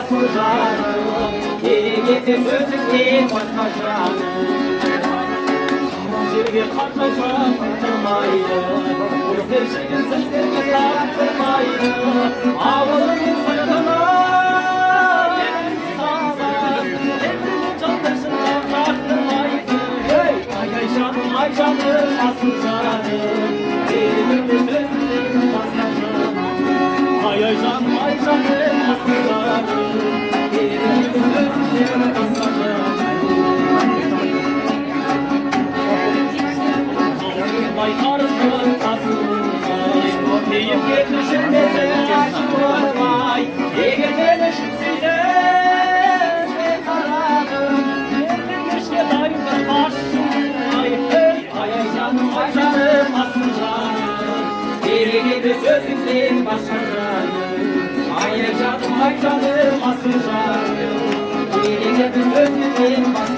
asıl canım. Geri getir sözünle başka canım. Bir katılsa katılmaydı. Bu sevşenin seslerini taktırmaydı. Ağılın sırtına gelen insanlar hepsinin canlısından taktırmaydı. Ay canım ay canım asıl canım. Elimde sözlerini başka canım. Ay canım ay canım asıl canım. Elimde sözlerini başka canım. Baykarımın tasılmaz deyip yetişir mesela aşkım vay. Eğer gelişim size kararım yerlemiş ki daimdir karşım. Ay canım ay canım asıl canım. Biri gibi sözümden başka canım. Ay canım ay canım asıl canım. Biri gibi sözümden başka canım.